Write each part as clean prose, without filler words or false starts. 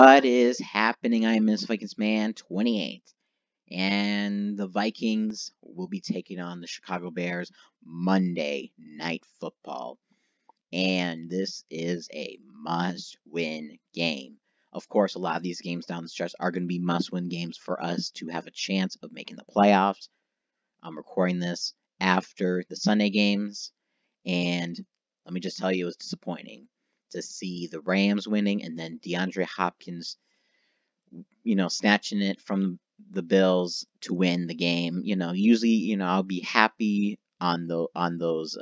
What is happening? I'm Miss Vikings Man 28, and the Vikings will be taking on the Chicago Bears Monday Night Football. And this is a must-win game. Of course, a lot of these games down the stretch are going to be must-win games for us to have a chance of making the playoffs. I'm recording this after the Sunday games, and let me just tell you, it was disappointing to see the Rams winning and then DeAndre Hopkins snatching it from the Bills to win the game. Usually, I'll be happy on those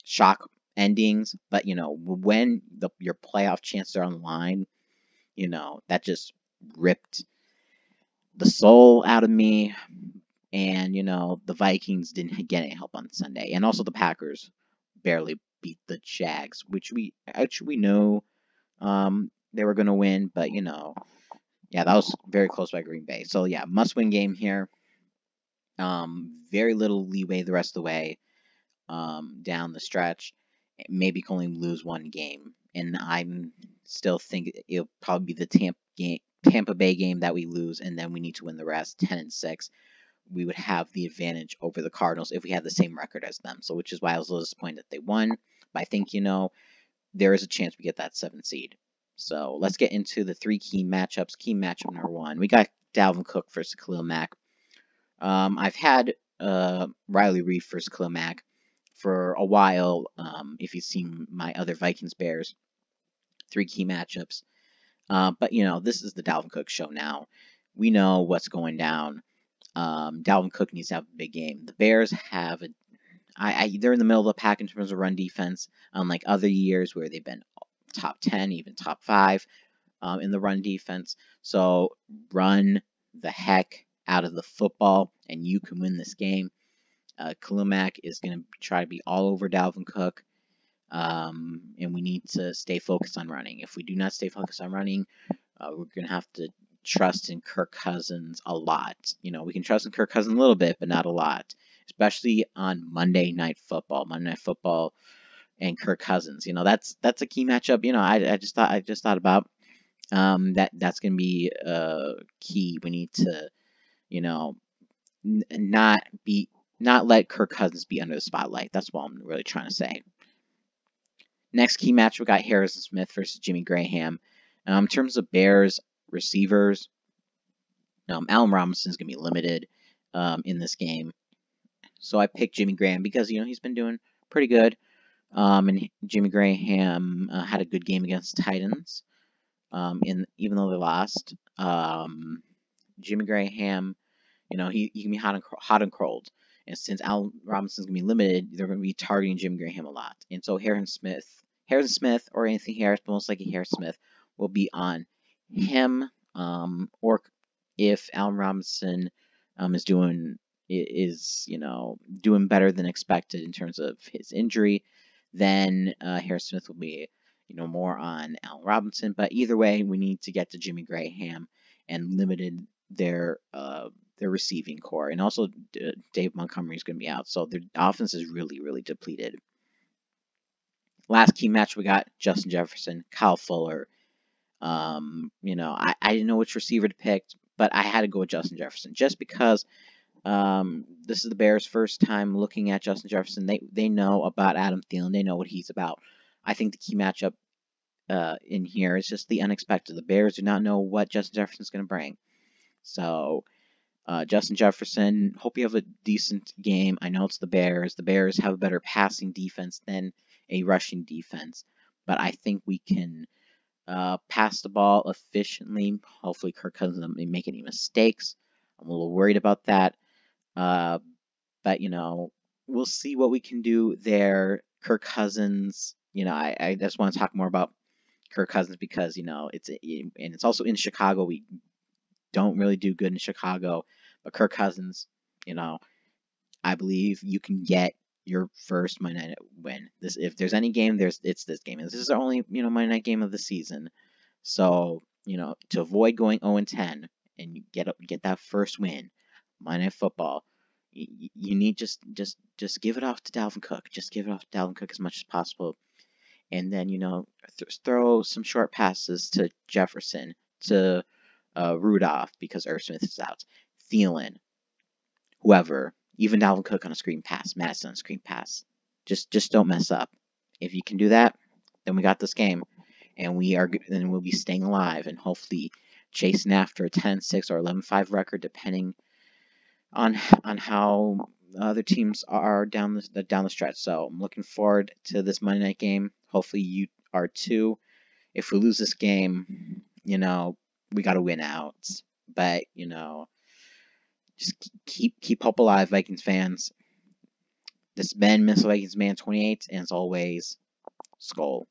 shock endings, but when your playoff chances are on the line, that just ripped the soul out of me. And the Vikings didn't get any help on Sunday, and also the Packers barely beat the Jags, which we know they were going to win, but yeah, that was very close by Green Bay. So yeah, must-win game here. Very little leeway the rest of the way down the stretch. Maybe can only lose one game, and I'm still think it'll probably be the Tampa Bay game that we lose, and then we need to win the rest. 10-6, we would have the advantage over the Cardinals if we had the same record as them. So which is why I was a little disappointed that they won. But I think there is a chance we get that 7th seed. So let's get into the 3 key matchups. Key matchup number 1, we got Dalvin Cook versus Khalil Mack. I've had Riley Reid versus Khalil Mack for a while. If you've seen my other Vikings Bears 3 key matchups, but this is the Dalvin Cook show now. We know what's going down. Dalvin Cook needs to have a big game. The Bears have they're in the middle of the pack in terms of run defense, unlike other years where they've been top 10, even top 5 in the run defense. So run the heck out of the football, and you can win this game. Khalil Mack is going to try to be all over Dalvin Cook, and we need to stay focused on running. If we do not stay focused on running, we're going to have to trust in Kirk Cousins a lot. We can trust in Kirk Cousins a little bit, but not a lot, especially on Monday Night Football. Monday Night Football and Kirk Cousins. That's a key matchup. I just thought about that's going to be key. We need to not let Kirk Cousins be under the spotlight. That's what I'm really trying to say. Next key match, we got Harrison Smith versus Jimmy Graham. In terms of Bears receivers, Allen Robinson is going to be limited in this game. So I picked Jimmy Graham because, he's been doing pretty good. And Jimmy Graham had a good game against the Titans. Even though they lost, Jimmy Graham, he can be hot and cold. And since Allen Robinson's going to be limited, they're going to be targeting Jimmy Graham a lot. And so Harrison Smith, or Anthony Harris, but most likely Harrison Smith, will be on him. Or if Allen Robinson is doing better than expected in terms of his injury, then Harrison Smith will be more on Allen Robinson. But either way, we need to get to Jimmy Graham and limited their receiving core. And also Dave Montgomery is going to be out, so their offense is really, really depleted. Last key match, we got Justin Jefferson, Kyle Fuller. I didn't know which receiver to pick, but I had to go with Justin Jefferson just because this is the Bears' first time looking at Justin Jefferson. They know about Adam Thielen. They know what he's about. I think the key matchup in here is just the unexpected. The Bears do not know what Justin Jefferson is going to bring. So Justin Jefferson, hope you have a decent game. I know it's the Bears. The Bears have a better passing defense than a rushing defense, but I think we can pass the ball efficiently. Hopefully Kirk Cousins doesn't make any mistakes. I'm a little worried about that. But we'll see what we can do there. Kirk Cousins, I just want to talk more about Kirk Cousins because it's also in Chicago. We don't really do good in Chicago, but Kirk Cousins, I believe you can get your first Monday night win. If there's any game, it's this game. This is the only Monday night game of the season. So to avoid going 0-10 and you get that first win, Monday Night Football, you need just give it off to Dalvin Cook. Just give it off to Dalvin Cook as much as possible. and then throw some short passes to Jefferson, to Rudolph because Irv Smith is out, Thielen, whoever, even Dalvin Cook on a screen pass, Madison on a screen pass. Just don't mess up. If you can do that, then we got this game, and we'll be staying alive and hopefully chasing after a 10-6 or 11-5 record, depending on how other teams are down the stretch. So I'm looking forward to this Monday night game. Hopefully you are too. If we lose this game, we got to win out. But just keep hope alive, Vikings fans. This has been Minnesota Vikings Man 28, and as always, Skol.